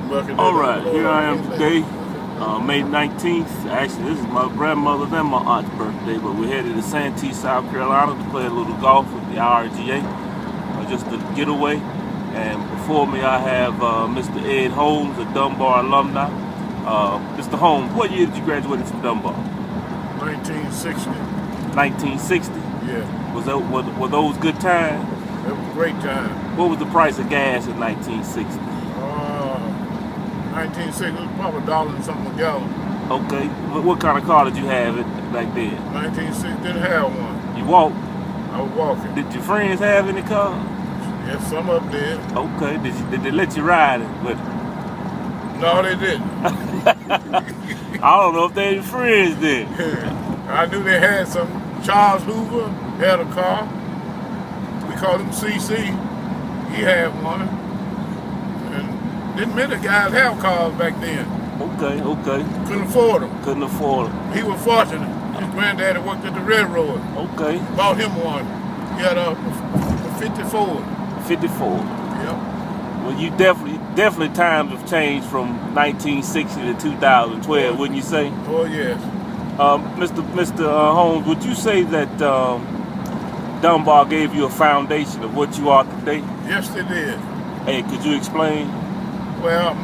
All right, here I am today, May 19th. Actually, this is my grandmother's and my aunt's birthday, but we're headed to Santee, South Carolina to play a little golf with the IRGA, just a getaway. And before me, I have Mr. Ed Holmes, a Dunbar alumni. Mr. Holmes, what year did you graduate from Dunbar? 1960. 1960? Yeah. Were those good times? It was a great time. What was the price of gas in 1960? 1960 was probably $1 and something a gallon. Okay. What kind of car did you have back then? 1960 didn't have one. You walked? I was walking. Did your friends have any cars? Yes, some of them did. Okay. Did they let you ride it with? No, they didn't. I don't know if they had friends then. I knew they had some. Charles Hoover had a car. We called him CC. He had one. And didn't many guys have cars back then. Okay. Couldn't afford them. Couldn't afford them. He was fortunate. His granddaddy worked at the railroad. Okay. Bought him one. He had a 54. 54. Yep. Well, you definitely times have changed from 1960 to 2012, wouldn't you say? Oh yes. Mr. Holmes, would you say that Dunbar gave you a foundation of what you are today? Yes, they did. Hey, could you explain? Well,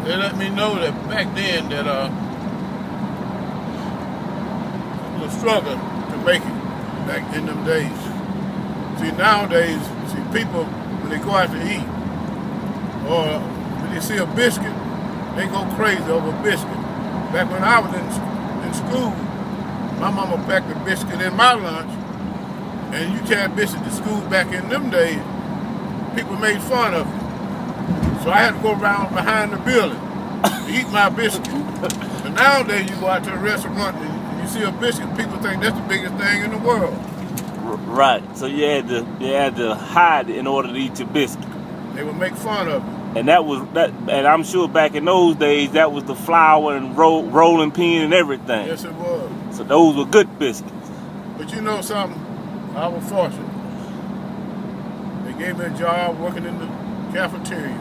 they let me know that back then that it was a struggle to make it back in them days. See, nowadays, people, when they go out to eat, or when they see a biscuit, they go crazy over a biscuit. Back when I was in school, my mama packed a biscuit in my lunch, and you carried biscuit to school back in them days, people made fun of it. So I had to go around behind the building to eat my biscuit. But nowadays, you go out to a restaurant and you see a biscuit, people think that's the biggest thing in the world. Right. So you had to hide in order to eat your biscuit. They would make fun of it. And and I'm sure back in those days that was the flour and rolling pin and everything. Yes, it was. So those were good biscuits. But you know something? I was fortunate. They gave me a job working in the cafeteria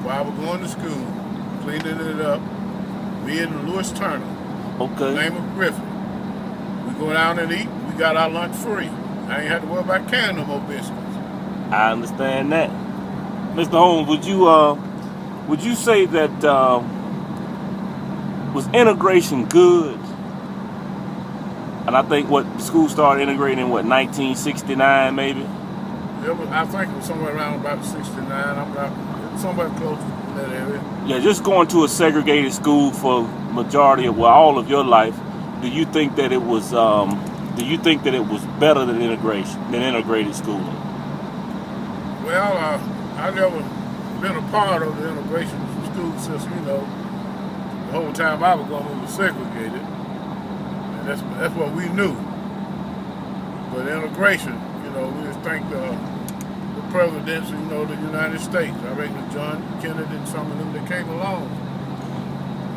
while I was going to school, cleaning it up. Me and Lewis Turner. Okay. Name of Griffin. We go down and eat. We got our lunch free. I ain't had to worry about carrying no more biscuits. I understand that. Mr. Holmes, would you say that was integration good? And I think what the school started integrating in 1969 maybe? I think it was somewhere around about 69. I'm not somewhere close to that area. Yeah, just going to a segregated school for majority of all of your life, do you think that it was better than integrated schooling? Well, I never been a part of the integration school system, you know. The whole time I was going, we was segregated. And that's what we knew. But integration, you know, we just think the presidents, you know, the United States. I reckon John Kennedy and some of them that came along.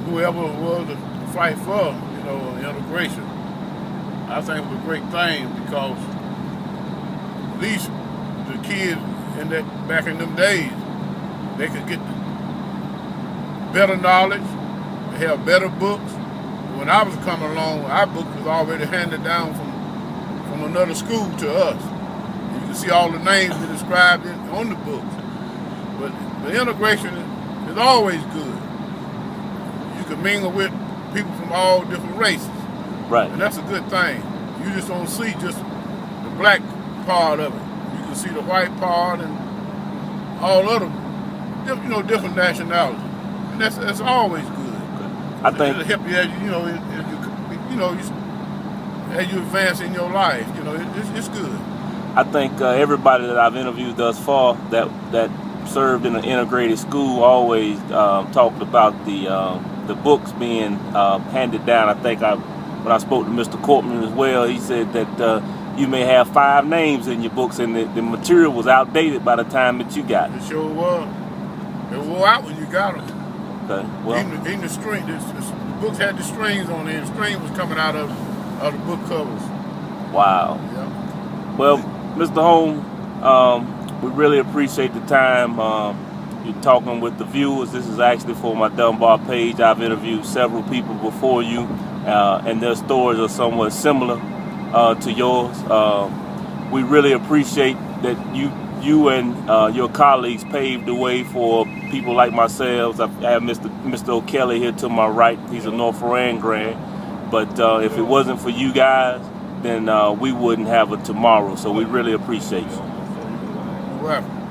Whoever it was to fight for, you know, integration. I think it was a great thing because at least the kids back in them days, they could get better knowledge, they have better books. When I was coming along, our book was already handed down from another school to us. And you can see all the names that described on the books. But the integration is always good. You can mingle with people from all different races. Right. And that's a good thing. You just don't see just the black part of it. You can see the white part and all other, you know, different nationalities. And that's always good. I think it'll help you as as you advance in your life. You know, it's good. I think everybody that I've interviewed thus far that served in an integrated school always talked about the books being handed down. I think when I spoke to Mr. Cortman as well, he said that you may have 5 names in your books and the material was outdated by the time that you got it. It sure was. It wore out when you got them. Okay. Well, even the string, the books had the strings on it, and the string was coming out of the book covers. Wow. Yeah. Well, Mr. Holmes, we really appreciate the time. you're talking with the viewers. This is actually for my Dunbar page. I've interviewed several people before you, and their stories are somewhat similar to yours. We really appreciate that you and your colleagues paved the way for people like myself. I have Mr. O'Kelly here to my right. He's a North Rand grad. But if it wasn't for you guys, then we wouldn't have a tomorrow. So we really appreciate you. You're welcome.